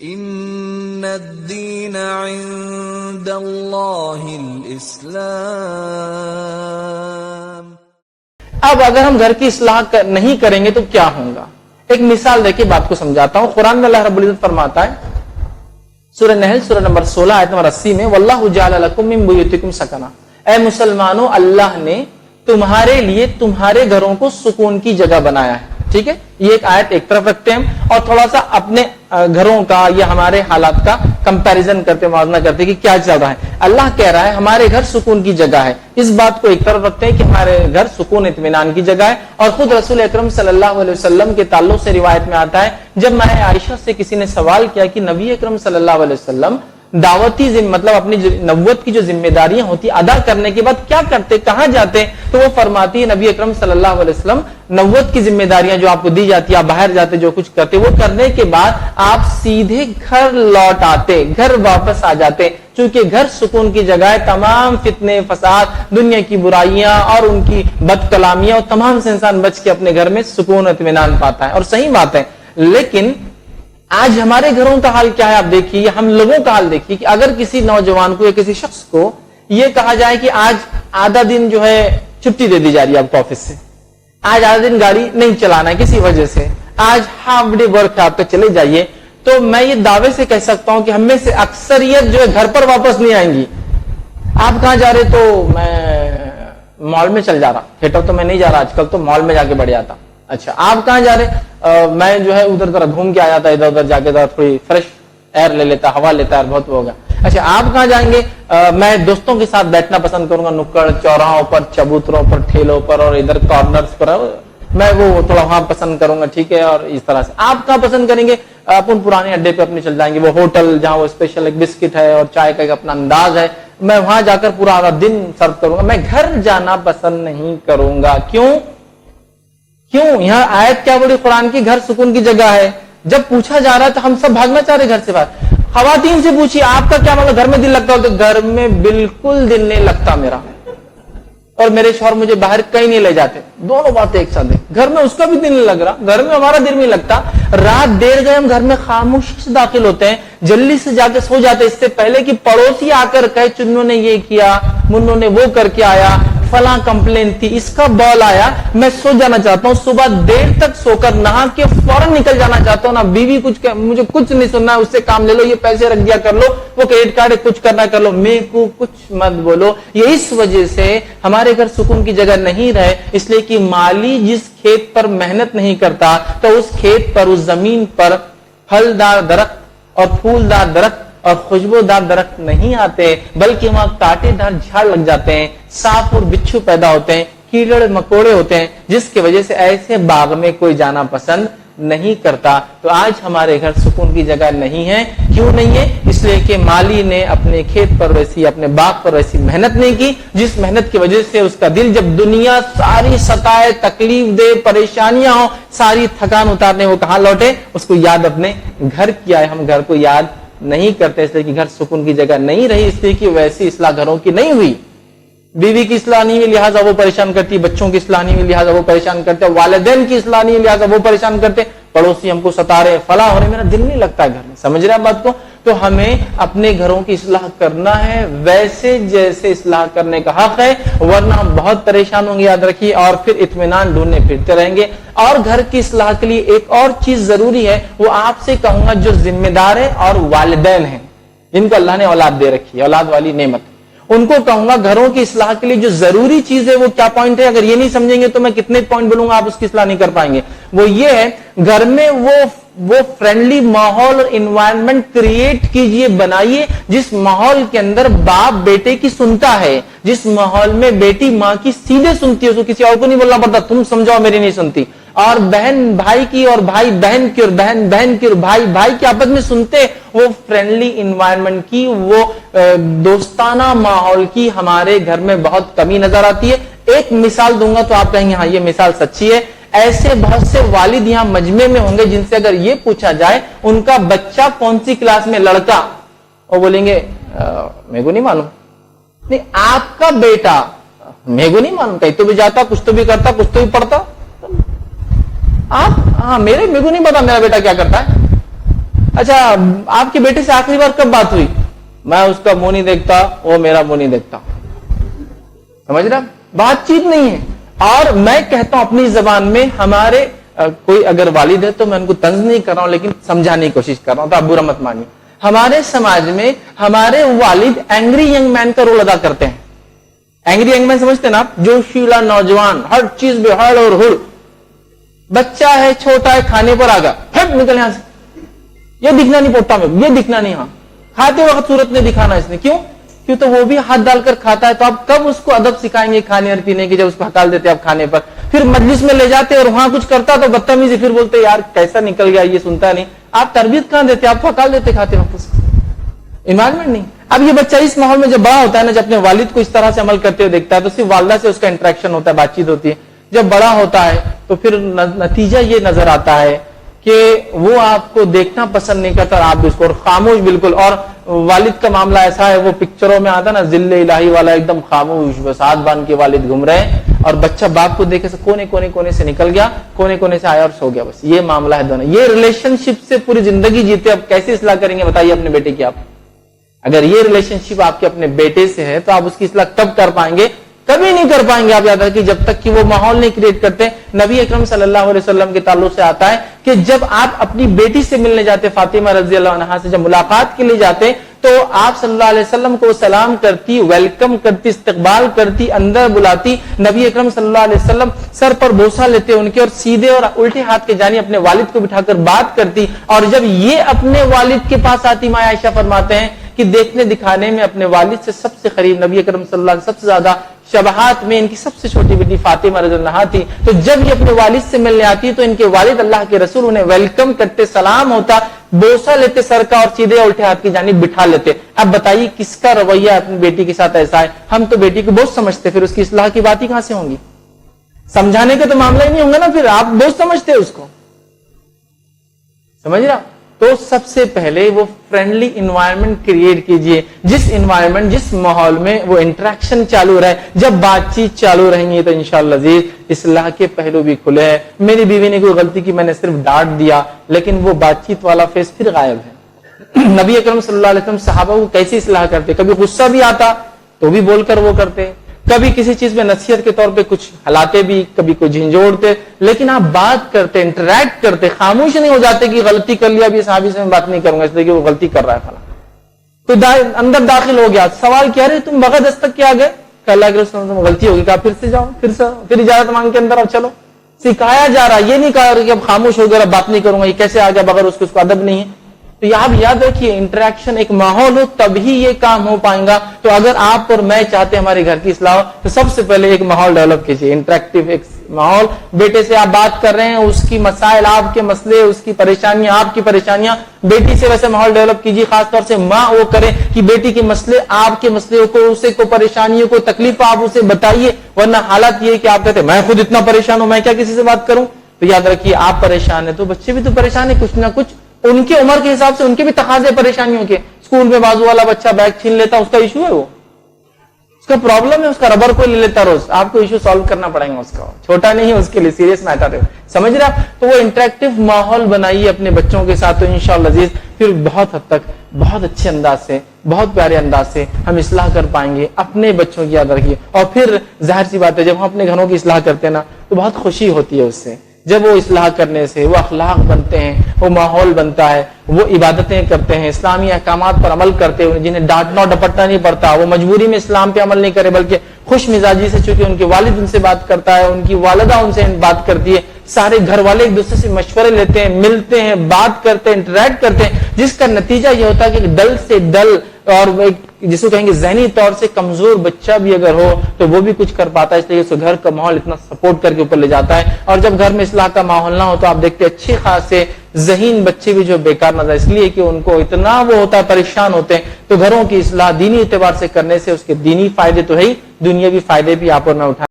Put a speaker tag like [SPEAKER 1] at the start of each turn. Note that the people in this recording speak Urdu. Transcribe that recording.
[SPEAKER 1] ان الدین عند اللہ الاسلام.
[SPEAKER 2] اب اگر ہم گھر کی اصلاح نہیں کریں گے تو کیا ہوگا؟ ایک مثال دے کے بات کو سمجھاتا ہوں. قرآن میں اللہ رب العزت فرماتا ہے سورہ نحل سورہ نمبر 16 آیت نمبر 80 میں واللہ جعل لکم من بیوتکم سکنا. اے مسلمانوں، اللہ نے تمہارے لیے تمہارے گھروں کو سکون کی جگہ بنایا ہے. ٹھیک ہے، یہ ایک آیت ایک طرف رکھتے ہیں اور تھوڑا سا اپنے گھروں کا یا ہمارے حالات کا کمپیریزن کرتے موازنہ کرتے کہ کیا چل رہا ہے. اللہ کہہ رہا ہے ہمارے گھر سکون کی جگہ ہے. اس بات کو ایک طرف رکھتے ہیں کہ ہمارے گھر سکون اطمینان کی جگہ ہے. اور خود رسول اکرم صلی اللہ علیہ وسلم کے تعلق سے روایت میں آتا ہے جب میں عائشہ سے کسی نے سوال کیا کہ نبی اکرم صلی اللہ علیہ وسلم دعوتی مطلب اپنی نبوت کی جو ذمہ داریاں ہوتی ادا کرنے کے بعد کیا کرتے، کہاں جاتے، تو وہ فرماتی ہے نبی اکرم صلی اللہ علیہ وسلم نبوت کی ذمہ داریاں جو آپ کو دی جاتی ہے، آپ باہر جاتے جو کچھ کرتے، وہ کرنے کے بعد آپ سیدھے گھر لوٹ آتے، گھر واپس آ جاتے. چونکہ گھر سکون کی جگہ ہے. تمام فتنے فساد، دنیا کی برائیاں اور ان کی بد کلامیاں اور تمام سے انسان بچ کے اپنے گھر میں سکون و اطمینان پاتا ہے. اور صحیح بات ہے. لیکن آج ہمارے گھروں کا حال کیا ہے آپ دیکھیے، یا ہم لوگوں کا حال دیکھیے کہ اگر کسی نوجوان کو یا کسی شخص کو یہ کہا جائے کہ آج آدھا دن جو ہے چھٹی دے دی جا رہی ہے آپ کو آفس سے، آج آدھا دن گاڑی نہیں چلانا ہے کسی وجہ سے، آج ہاف ڈے ورک ہے آپ کا چلے جائیے، تو میں یہ دعوے سے کہہ سکتا ہوں کہ ہم میں سے اکثریت جو ہے گھر پر واپس نہیں آئیں گی. آپ کہاں جا رہے؟ تو میں مال میں چل جا رہا. تھیٹر تو میں نہیں جا رہا آج کل، تو مال میں جا کے بیٹھ جاتا. اچھا آپ کہاں جا رہے؟ میں جو ہے ادھر ذرا گھوم کے آیا تھا، ادھر ادھر جا کے ذرا تھوڑی فریش ایئر لے لیتا، ہوا لیتا ہے، بہت ہوگا. اچھا آپ کہاں جائیں گے؟ میں دوستوں کے ساتھ بیٹھنا پسند کروں گا، نکڑ چوراہوں پر، چبوتروں پر، ٹھیلوں پر اور ادھر کارنرز پر میں وہ تھوڑا وہاں پسند کروں گا. ٹھیک ہے. اور اس طرح سے آپ کہاں پسند کریں گے؟ اپن پرانے اڈے پہ اپنے چل جائیں گے، وہ ہوٹل جہاں وہ اسپیشل ایک بسکٹ ہے اور چائے کا ایک اپنا انداز ہے، میں وہاں جا کر پورا آدھا دن سرو کروں گا. میں گھر جانا پسند نہیں کروں گا. کیوں؟ یہاں آیت کیا بولی قرآن کی؟ گھر سکون کی جگہ ہے. جب پوچھا جا رہا ہے تو ہم سب بھاگنا چاہ رہے گھر سے باہر. خواتین سے پوچھیے آپ کا کیا مطلب گھر میں دل لگتا ہو؟ تو گھر میں بالکل دل نہیں لگتا میرا، اور میرے شوہر مجھے باہر کہیں نہیں لے جاتے. دونوں باتیں ایک ساتھ ہیں. گھر میں اس کا بھی دل نہیں لگ رہا، گھر میں ہمارا دل نہیں لگتا. رات دیر گئے ہم گھر میں خاموشی سے داخل ہوتے ہیں، جلدی سے جا کے سو جاتے اس سے پہلے کہ پڑوسی آ کر کہے چنوں نے یہ کیا، منوں نے وہ کر کے آیا، فلاں کمپلین تھی، اس کا بال آیا. میں سو جانا چاہتا ہوں، صبح دیر تک سو کر نہا کے فوراً نکل جانا چاہتا ہوں. نہ بیوی مجھے کچھ نہیں سننا ہے، اس سے کام لے لو، یہ پیسے رکھ دیا کر لو، وہ کریڈٹ کارڈ کچھ کرنا کر لو، میرے کو کچھ مت بولو. یہ اس وجہ سے ہمارے گھر سکون کی جگہ نہیں رہے، اس لیے کہ مالی جس کھیت پر محنت نہیں کرتا تو اس کھیت پر، اس زمین پر پھلدار درخت اور پھولدار درخت اور خوشبودار درخت نہیں آتے، بلکہ وہاں کانٹے دار جھاڑ لگ جاتے ہیں، سانپ اور بچھو پیدا ہوتے ہیں، کیڑے مکوڑے ہوتے ہیں، جس کی وجہ سے ایسے باغ میں کوئی جانا پسند نہیں کرتا. تو آج ہمارے گھر سکون کی جگہ نہیں ہے. کیوں نہیں ہے؟ اس لیے کہ مالی نے اپنے کھیت پر ویسی، اپنے باغ پر ویسی محنت نہیں کی، جس محنت کی وجہ سے اس کا دل جب دنیا ساری ستائے، تکلیف دے، پریشانیاں ہوں، ساری تھکان اتارنے وہ کہاں لوٹے؟ اس کو یاد اپنے گھر کیا ہے. ہم گھر کو یاد نہیں کرتے، اس لیے کہ گھر سکون کی جگہ نہیں رہی، اس لیے کہ ویسی اصلاح گھروں کی نہیں ہوئی. بیوی کی اصلاح نہیں ہوئی لہٰذا وہ پریشان کرتی، بچوں کی اصلاح نہیں ہوئی لہٰذا وہ پریشان کرتے، والدین کی اصلاح نہیں ہوئی لہٰذا وہ پریشان کرتے، پڑوسی ہم کو ستا رہے، فلاں ہو رہے، میرا دل نہیں لگتا ہے گھر میں. سمجھ رہے ہیں بات کو؟ تو ہمیں اپنے گھروں کی اصلاح کرنا ہے ویسے جیسے اصلاح کرنے کا حق ہے، ورنہ ہم بہت پریشان ہوں گے. یاد رکھیے. اور پھر اطمینان ڈھونڈنے پھرتے رہیں گے. اور گھر کی اصلاح کے لیے ایک اور چیز ضروری ہے، وہ آپ سے کہوں گا جو ذمہ دار ہے اور والدین ہیں، جن کو اللہ نے اولاد دے رکھی ہے، اولاد والی نعمت، ان کو کہوں گا گھروں کی اصلاح کے لیے جو ضروری چیز ہے وہ کیا پوائنٹ ہے. اگر یہ نہیں سمجھیں گے تو میں کتنے پوائنٹ بولوں گا آپ اس کی اصلاح نہیں کر پائیں گے. وہ یہ ہے، گھر میں وہ فرینڈلی ماحول اور انوائرمنٹ کریٹ کیجئے، بنائیے جس ماحول کے اندر باپ بیٹے کی سنتا ہے، جس ماحول میں بیٹی ماں کی سیدھے سنتی ہے، اس کو کسی اور کو نہیں بولنا پڑتا تم سمجھاؤ میری نہیں سنتی، اور بہن بھائی کی اور بھائی بہن کی اور بہن بہن کی اور بھائی بھائی کی آپس میں سنتے. وہ فرینڈلی انوائرمنٹ کی، وہ دوستانہ ماحول کی ہمارے گھر میں بہت کمی نظر آتی ہے. ایک مثال دوں گا تو آپ کہیں گے ہاں یہ مثال سچی ہے. ایسے بہت سے والد یہاں مجمع میں ہوں گے جن سے اگر یہ پوچھا جائے ان کا بچہ کون سی کلاس میں، لڑکا، وہ بولیں گے میرے کو نہیں معلوم. نہیں، آپ کا بیٹا میرے کو نہیں معلوم، کہیں تو بھی جاتا، کچھ تو بھی کرتا، کچھ تو بھی پڑھتا. آپ میرے کو نہیں پتا میرا بیٹا کیا کرتا ہے. اچھا آپ کے بیٹے سے آخری بار کب بات ہوئی؟ میں اس کا منہ نہیں دیکھتا، وہ میرا منہ نہیں دیکھتا. سمجھ رہا؟ بات چیت نہیں ہے. اور میں کہتا ہوں اپنی زبان میں، ہمارے کوئی اگر والد ہے تو میں ان کو طنز نہیں کر رہا ہوں لیکن سمجھانے کی کوشش کر رہا ہوں، تو آپ برا مت مانیے. ہمارے سماج میں ہمارے والد اینگری ینگ مین کا رول ادا کرتے ہیں. اینگری ینگ مین سمجھتے ہیں نا آپ؟ جوشیلا نوجوان، ہر چیز میں ہڑ اور ہڑ. بچہ ہے، چھوٹا ہے، کھانے پر آ گیا، پھٹ نکل یہاں سے، یہ دکھنا نہیں پڑتا میں، یہ دکھنا نہیں. ہاں کھاتے وقت صورت نہیں دکھانا اس نے. کیوں تو وہ بھی ہاتھ ڈال کر کھاتا ہے. تو آپ کب اس کو ادب سکھائیں گے کھانے اور پینے کی، جب اس کو ہٹال دیتے آپ کھانے پر. پھر مجلس میں لے جاتے اور وہاں کچھ کرتا تو بدتمیزی، پھر بولتے یار کیسا نکل گیا، یہ سنتا نہیں. آپ تربیت کہاں دیتے؟ آپ کو ہٹال دیتے کھاتے وقت اس کو. انوائرمنٹ نہیں. اب یہ بچہ اس ماحول میں جب بڑا ہوتا ہے نا، جب اپنے والد کو اس طرح سے عمل کرتے ہوئے دیکھتا ہے تو صرف والدہ سے اس کا انٹریکشن ہوتا ہے، بات چیت ہوتی ہے. جب بڑا ہوتا ہے تو پھر نتیجہ یہ نظر آتا ہے کہ وہ آپ کو دیکھنا پسند نہیں کرتا، آپ بھی اس کو، اور خاموش بالکل. اور والد کا معاملہ ایسا ہے، وہ پکچروں میں آتا نا ذل الہی والا، ایک دم خاموش، بس ہاتھ باندھ کے والد گھوم رہے ہیں، اور بچہ باپ کو دیکھے سے کونے سے نکل گیا، کونے سے آیا اور سو گیا. بس یہ معاملہ ہے دونوں. یہ ریلیشن شپ سے پوری زندگی جیتے. اب کیسے اصلاح کریں گے بتائیے اپنے بیٹے کی آپ؟ اگر یہ ریلیشن شپ آپ کے اپنے بیٹے سے ہے تو آپ اس کی اصلاح کب کر پائیں گے؟ کبھی نہیں کر پائیں گے. آپ یاد رکھیے جب تک کہ وہ ماحول نہیں کریٹ کرتے. نبی اکرم صلی اللہ علیہ وسلم کے تعلق سے آتا ہے کہ جب آپ اپنی بیٹی سے ملنے جاتے، فاطمہ رضی اللہ عنہا سے جب ملاقات کے لیے جاتے، تو آپ صلی اللہ علیہ وسلم کو سلام کرتی، ویلکم کرتی، استقبال کرتی، اندر بلاتی. نبی اکرم صلی اللہ علیہ وسلم سر پر بوسہ لیتے ان کے، اور سیدھے اور الٹے ہاتھ کے جانب اپنے والد کو بٹھا کر بات کرتی. اور جب یہ اپنے والد کے پاس آتی، ماں عائشہ فرماتے ہیں کہ دیکھنے دکھانے میں اپنے والد سے سب سے قریب نبی اکرم صلی اللہ علیہ وسلم سب سے زیادہ شبہات میں ان کی سب سے چھوٹی بیٹی فاطمہ رضی اللہ عنہا تھی. تو جب یہ اپنے والد سے ملنے آتی تو ان کے والد اللہ کے رسول انہیں ویلکم کرتے، سلام ہوتا، بوسہ لیتے سر کا، اور سیدھے الٹے ہاتھ کی جانب بٹھا لیتے. اب بتائیے کس کا رویہ اپنی بیٹی کے ساتھ ایسا ہے؟ ہم تو بیٹی کو بہت سمجھتے، پھر اس کی اصلاح کی بات ہی کہاں سے ہوں گی؟ سمجھانے کا تو معاملہ ہی نہیں ہوگا نا، پھر آپ بہت سمجھتے اس کو. سمجھ رہا؟ تو سب سے پہلے وہ فرینڈلی انوائرمنٹ کریٹ کیجئے، جس انوائرمنٹ، جس ماحول میں وہ انٹریکشن چالو رہے. جب بات چیت چالو رہیں گی تو انشاءاللہ عزیز اصلاح کے پہلو بھی کھلے ہیں. میری بیوی نے کوئی غلطی کی، میں نے صرف ڈانٹ دیا، لیکن وہ بات چیت والا فیس پھر غائب ہے. نبی اکرم صلی اللہ علیہ وسلم صحابہ کو کیسی اصلاح کرتے؟ کبھی غصہ بھی آتا تو بھی بول کر وہ کرتے، کبھی کسی چیز میں نصیحت کے طور پہ کچھ ہلاتے بھی، کبھی کوئی جھنجھوڑتے، لیکن آپ بات کرتے، انٹریکٹ کرتے، خاموش نہیں ہو جاتے کہ غلطی کر لیا، ابھی صحابی سے میں بات نہیں کروں گا اس لیے کہ وہ غلطی کر رہا ہے فلاں. تو اندر داخل ہو گیا، سوال کیا رہے تم بغیر دستک کے آ گئے، کہ اللہ کے رسول میں غلطی ہوگی، کہا پھر سے جاؤ، پھر اجازت مانگ کے اندر، اب چلو. سکھایا جا رہا، یہ نہیں کہا کہ اب خاموش ہو گیا اب بات نہیں کروں گا، یہ کیسے آ گیا بغیر اس کو ادب نہیں ہے. تو یہ آپ یاد رکھیے، انٹریکشن ایک ماحول ہو تب ہی یہ کام ہو پائیں گا. تو اگر آپ اور میں چاہتے ہیں ہمارے گھر کی اصلاح ہو تو سب سے پہلے ایک ماحول ڈیولپ کیجیے، انٹریکٹیو ایک ماحول. بیٹے سے آپ بات کر رہے ہیں، اس کی مسائل آپ کے مسئلے، اس کی پریشانیاں آپ کی پریشانیاں، بیٹی سے ویسے ماحول ڈیولپ کیجیے. خاص طور سے ماں وہ کرے کہ بیٹی کے مسئلے آپ کے مسئلے کو، اسے کو پریشانیوں کو، تکلیف آپ اسے بتائیے. ورنہ حالت یہ کہ آپ کہتے ہیں میں خود اتنا پریشان ہوں، میں کیا کسی سے بات کروں. تو یاد رکھیے آپ پریشان ہیں تو بچے بھی تو پریشان ہیں، کچھ نہ کچھ ان کی عمر کے حساب سے ان کے بھی تقاضے پریشانیوں کے. اسکول میں بازو والا بچہ بیگ چھین لیتا، اس کا ایشو ہے، وہ اس کا پرابلم ہے، اس کا ربر کوئی لے لیتا روز، آپ کو ایشو سالو کرنا پڑے گا. اس کا چھوٹا نہیں ہے، اس کے لیے سیریس میٹر ہے. سمجھ رہے آپ؟ تو وہ انٹریکٹیو ماحول بنائیے اپنے بچوں کے ساتھ، تو انشاءاللہ عزیز پھر بہت حد تک بہت اچھے انداز سے، بہت پیارے انداز سے ہم اصلاح کر پائیں گے اپنے بچوں کی. یاد رکھیے. اور پھر ظاہر سی بات ہے جب ہم اپنے گھروں کی اصلاح کرتے ہیں نا تو بہت خوشی ہوتی ہے اس سے. جب وہ اصلاح کرنے سے وہ اخلاق بنتے ہیں، وہ ماحول بنتا ہے، وہ عبادتیں کرتے ہیں، اسلامی احکامات پر عمل کرتے ہیں، جنہیں ڈانٹنا ڈپٹنا نہیں پڑتا، وہ مجبوری میں اسلام پہ عمل نہیں کرے بلکہ خوش مزاجی سے، چونکہ ان کے والد ان سے بات کرتا ہے، ان کی والدہ ان سے بات کرتی ہے، سارے گھر والے ایک دوسرے سے مشورے لیتے ہیں، ملتے ہیں، بات کرتے ہیں، انٹریکٹ کرتے ہیں، جس کا نتیجہ یہ ہوتا ہے کہ ڈل سے ڈل اور جس کو کہیں گے ذہنی طور سے کمزور بچہ بھی اگر ہو تو وہ بھی کچھ کر پاتا ہے. اس لیے اس گھر کا ماحول اتنا سپورٹ کر کے اوپر لے جاتا ہے. اور جب گھر میں اصلاح کا ماحول نہ ہو تو آپ دیکھتے اچھے خاصے ذہین بچے بھی جو بیکار نظر، اس لیے کہ ان کو اتنا وہ ہوتا ہے، پریشان ہوتے ہیں. تو گھروں کی اصلاح دینی اعتبار سے کرنے سے اس کے دینی فائدے تو ہے ہی، دنیاوی فائدے بھی آپ اور میں اٹھائیں.